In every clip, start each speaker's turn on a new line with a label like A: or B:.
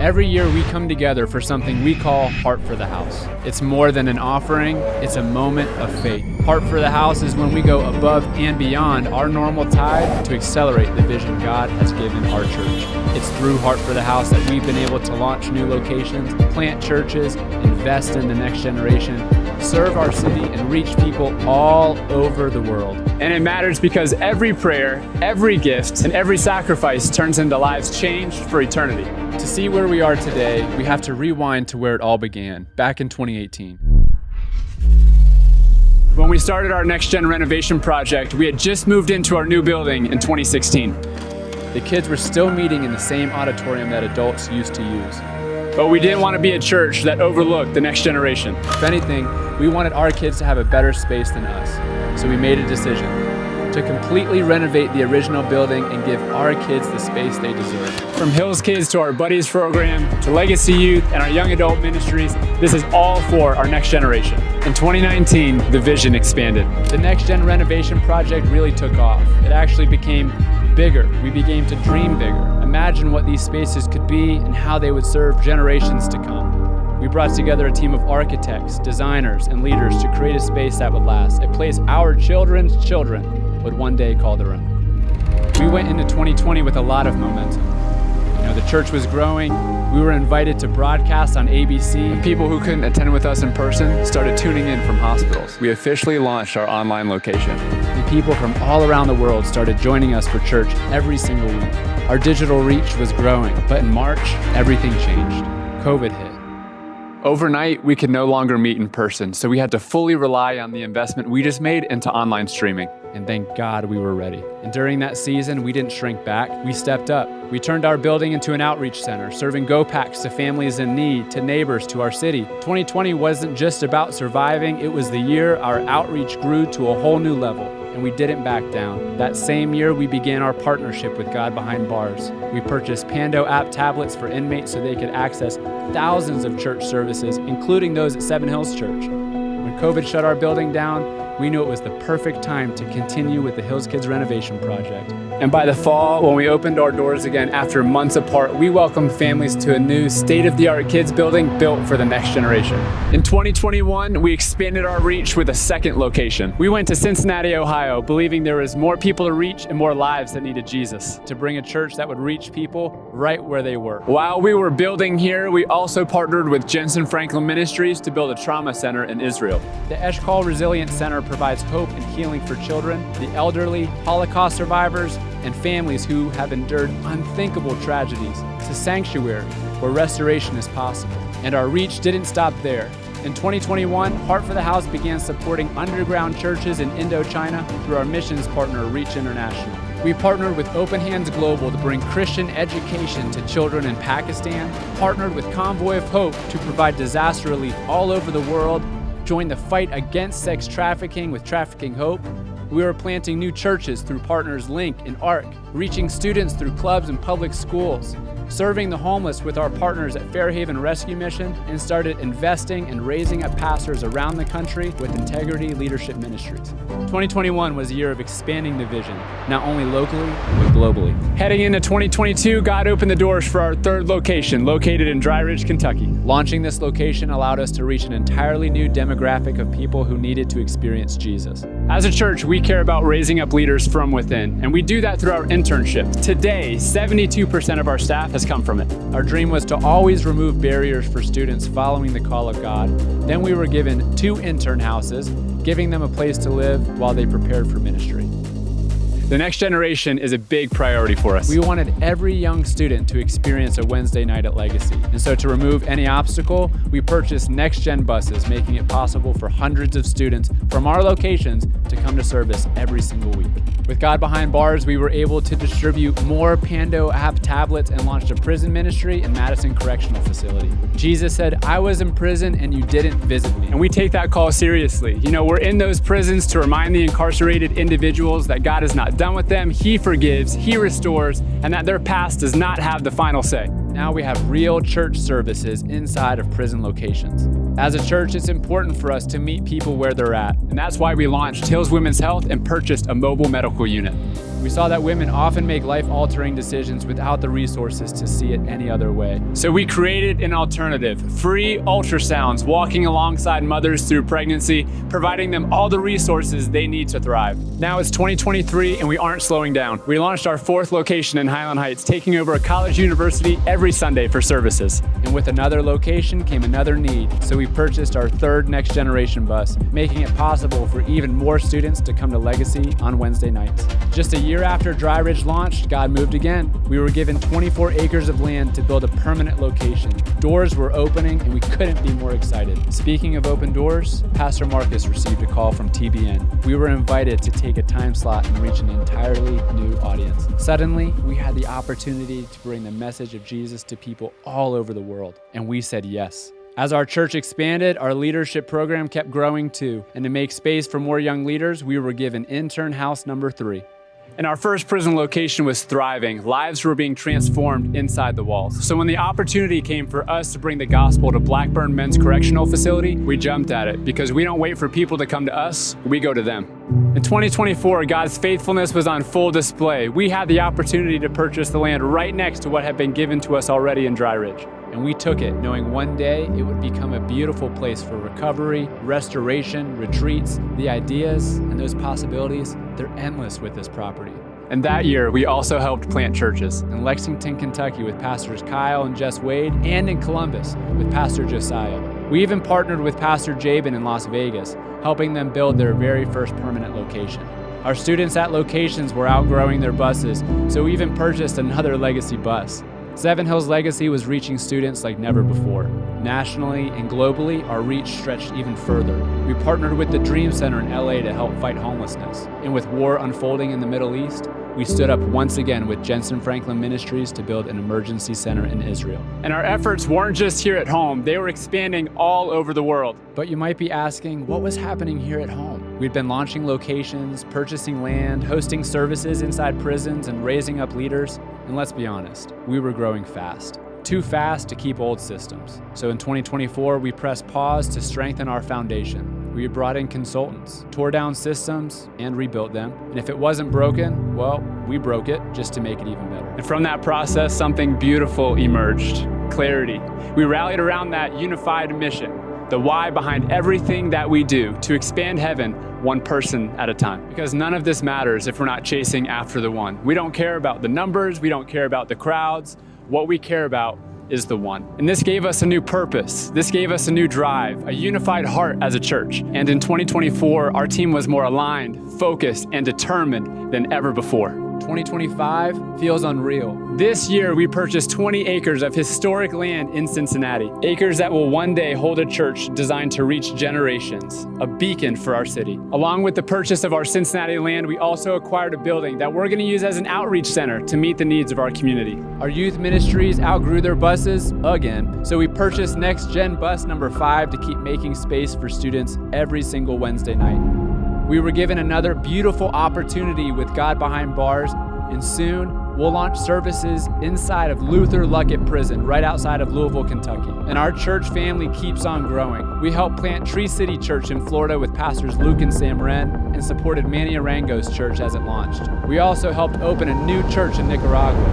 A: Every year we come together for something we call Heart for the House. It's more than an offering, it's a moment of faith. Heart for the House is when we go above and beyond our normal tithe to accelerate the vision God has given our church. It's through Heart for the House that we've been able to launch new locations, plant churches, invest in the next generation, serve our city, and reach people all over the world.
B: And it matters because every prayer, every gift, and every sacrifice turns into lives changed for eternity.
A: To see where we are today, we have to rewind to where it all began, back in 2018.
B: When we started our Next Gen renovation project, we had just moved into our new building in 2016.
A: The kids were still meeting in the same auditorium that adults used to use.
B: But we didn't want to be a church that overlooked the next generation.
A: If anything, we wanted our kids to have a better space than us. So we made a decision to completely renovate the original building and give our kids the space they deserve.
B: From Hills Kids to our Buddies program, to Legacy Youth and our young adult ministries, this is all for our next generation. In 2019, the vision expanded.
A: The Next Gen renovation project really took off. It actually became bigger. We began to dream bigger. Imagine what these spaces could be and how they would serve generations to come. We brought together a team of architects, designers, and leaders to create a space that would last, a place our children's children would one day call their own. We went into 2020 with a lot of momentum. The church was growing. We were invited to broadcast on ABC.
B: And people who couldn't attend with us in person started tuning in from hospitals. We officially launched our online location.
A: And people from all around the world started joining us for church every single week. Our digital reach was growing, but in March, everything changed. COVID hit.
B: Overnight, we could no longer meet in person, so we had to fully rely on the investment we just made into online streaming.
A: And thank God we were ready. And during that season, we didn't shrink back. We stepped up. We turned our building into an outreach center, serving Go Packs to families in need, to neighbors, to our city. 2020 wasn't just about surviving. It was the year our outreach grew to a whole new level, and we didn't back down. That same year, we began our partnership with God Behind Bars. We purchased Pando app tablets for inmates so they could access thousands of church services, including those at Seven Hills Church. When COVID shut our building down, we knew it was the perfect time to continue with the Hills Kids renovation project.
B: And by the fall, when we opened our doors again after months apart, we welcomed families to a new state-of-the-art kids building built for the next generation. In 2021, we expanded our reach with a second location. We went to Cincinnati, Ohio, believing there was more people to reach and more lives that needed Jesus.
A: To bring a church that would reach people right where they were.
B: While we were building here, we also partnered with Jensen Franklin Ministries to build a trauma center in Israel.
A: The Eshkol Resilience Center provides hope and healing for children, the elderly, Holocaust survivors, and families who have endured unthinkable tragedies. It's a sanctuary where restoration is possible. And our reach didn't stop there. In 2021, Heart for the House began supporting underground churches in Indochina through our missions partner, Reach International. We partnered with Open Hands Global to bring Christian education to children in Pakistan, partnered with Convoy of Hope to provide disaster relief all over the world, joined the fight against sex trafficking with Trafficking Hope. We were planting new churches through partners Link and ARC, reaching students through clubs and public schools, serving the homeless with our partners at Fairhaven Rescue Mission, and started investing and raising up pastors around the country with Integrity Leadership Ministries. 2021 was a year of expanding the vision, not only locally, but globally.
B: Heading into 2022, God opened the doors for our third location, located in Dry Ridge, Kentucky.
A: Launching this location allowed us to reach an entirely new demographic of people who needed to experience Jesus.
B: As a church, we care about raising up leaders from within, and we do that through our internship. Today, 72% of our staff has come from it.
A: Our dream was to always remove barriers for students following the call of God. Then we were given 2 intern houses, giving them a place to live while they prepared for ministry.
B: The next generation is a big priority for us.
A: We wanted every young student to experience a Wednesday night at Legacy. And so to remove any obstacle, we purchased Next Gen buses, making it possible for hundreds of students from our locations to come to service every single week. With God Behind Bars, we were able to distribute more Pando app tablets and launched a prison ministry in Madison Correctional Facility. Jesus said, "I was in prison and you didn't visit me."
B: And we take that call seriously. We're in those prisons to remind the incarcerated individuals that God is not done with them, He forgives, He restores, and that their past does not have the final say.
A: Now we have real church services inside of prison locations. As a church, it's important for us to meet people where they're at.
B: And that's why we launched Hills Women's Health and purchased a mobile medical unit.
A: We saw that women often make life-altering decisions without the resources to see it any other way.
B: So we created an alternative, free ultrasounds, walking alongside mothers through pregnancy, providing them all the resources they need to thrive. Now it's 2023 and we aren't slowing down. We launched our 4th location in Highland Heights, taking over a college university every Sunday for services.
A: And with another location came another need, so we purchased our 3rd next generation bus, making it possible for even more students to come to Legacy on Wednesday nights. Just a year after Dry Ridge launched, God moved again. We were given 24 acres of land to build a permanent location. Doors were opening and we couldn't be more excited. Speaking of open doors, Pastor Marcus received a call from TBN. We were invited to take a time slot and reach an entirely new audience. Suddenly, we had the opportunity to bring the message of Jesus to people all over the world, and we said yes. As our church expanded, our leadership program kept growing too, and to make space for more young leaders, we were given intern house number 3.
B: And our first prison location was thriving. Lives were being transformed inside the walls. So when the opportunity came for us to bring the gospel to Blackburn Men's Correctional Facility, we jumped at it because we don't wait for people to come to us, we go to them. In 2024, God's faithfulness was on full display. We had the opportunity to purchase the land right next to what had been given to us already in Dry Ridge.
A: And we took it, knowing one day it would become a beautiful place for recovery, restoration, retreats. The ideas and those possibilities, they're endless with this property.
B: And that year, we also helped plant churches.
A: In Lexington, Kentucky with Pastors Kyle and Jess Wade, and in Columbus with Pastor Josiah. We even partnered with Pastor Jabin in Las Vegas, helping them build their very first permanent location. Our students at locations were outgrowing their buses, so we even purchased another Legacy bus. Seven Hills Legacy was reaching students like never before. Nationally and globally, our reach stretched even further. We partnered with the Dream Center in LA to help fight homelessness. And with war unfolding in the Middle East, we stood up once again with Jensen Franklin Ministries to build an emergency center in Israel.
B: And our efforts weren't just here at home, they were expanding all over the world.
A: But you might be asking, what was happening here at home? We'd been launching locations, purchasing land, hosting services inside prisons, and raising up leaders. And let's be honest, we were growing fast. Too fast to keep old systems. So in 2024, we pressed pause to strengthen our foundation. We brought in consultants, tore down systems, and rebuilt them. And if it wasn't broken, well, we broke it just to make it even better.
B: And from that process, something beautiful emerged: clarity. We rallied around that unified mission, the why behind everything that we do, to expand heaven one person at a time. Because none of this matters if we're not chasing after the one. We don't care about the numbers, we don't care about the crowds. What we care about is the one. And this gave us a new purpose. This gave us a new drive, a unified heart as a church. And in 2024, our team was more aligned, focused, and determined than ever before.
A: 2025 feels unreal.
B: This year, we purchased 20 acres of historic land in Cincinnati, acres that will one day hold a church designed to reach generations, a beacon for our city. Along with the purchase of our Cincinnati land, we also acquired a building that we're going to use as an outreach center to meet the needs of our community.
A: Our youth ministries outgrew their buses again, so we purchased Next Gen Bus number 5 to keep making space for students every single Wednesday night. We were given another beautiful opportunity with God Behind Bars, and soon we'll launch services inside of Luther Luckett Prison right outside of Louisville, Kentucky. And our church family keeps on growing. We helped plant Tree City Church in Florida with Pastors Luke and Sam Wren, and supported Manny Arango's church as it launched. We also helped open a new church in Nicaragua.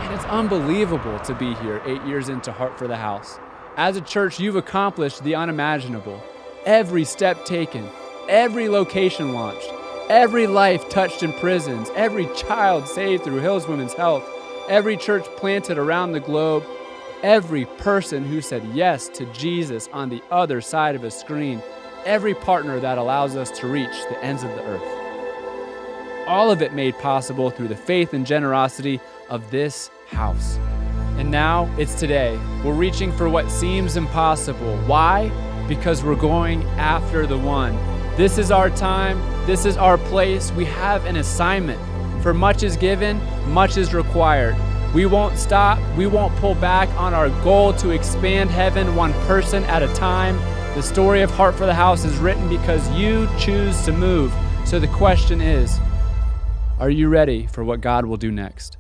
A: And it's unbelievable to be here 8 years into Heart for the House. As a church, you've accomplished the unimaginable. Every step taken, every location launched, every life touched in prisons, every child saved through Hills Women's Health, every church planted around the globe, every person who said yes to Jesus on the other side of a screen, every partner that allows us to reach the ends of the earth. All of it made possible through the faith and generosity of this house. And now it's today. We're reaching for what seems impossible. Why? Because we're going after the one. This is our time. This is our place. We have an assignment. For much is given, much is required. We won't stop. We won't pull back on our goal to expand heaven one person at a time. The story of Heart for the House is written because you choose to move. So the question is, are you ready for what God will do next?